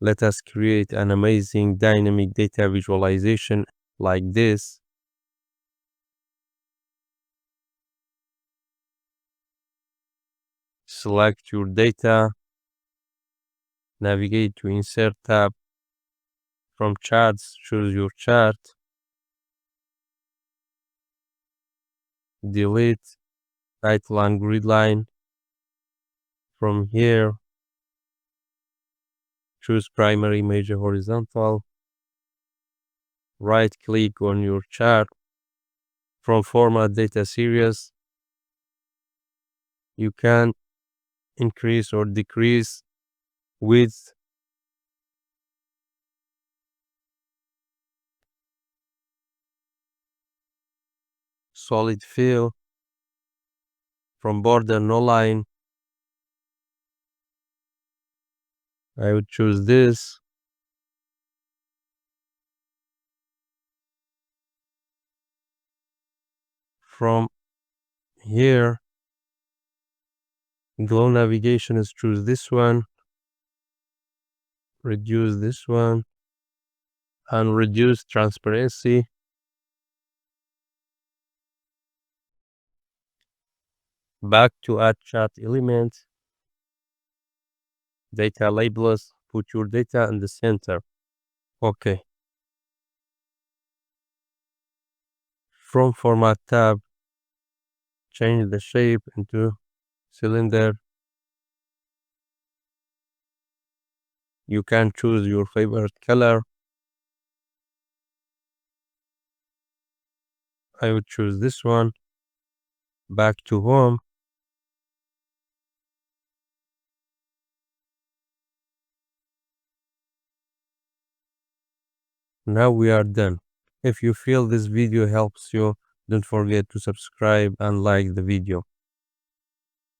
Let us create an amazing dynamic data visualization like this. Select your data, navigate to Insert tab. From Charts, choose your chart. Delete title and grid line. From here, choose Primary Major Horizontal. Right-click on your chart. From Format Data Series, you can increase or decrease width, solid fill. From border no line, I would choose this. From here, glow navigation is choose this one, reduce this one, and reduce transparency. Back to add chart element, data labels, put your data in the center. Okay. From Format tab, change the shape into cylinder. You can choose your favorite color. I would choose this one. Back to home. Now we are done. If you feel this video helps you, don't forget to subscribe and like the video.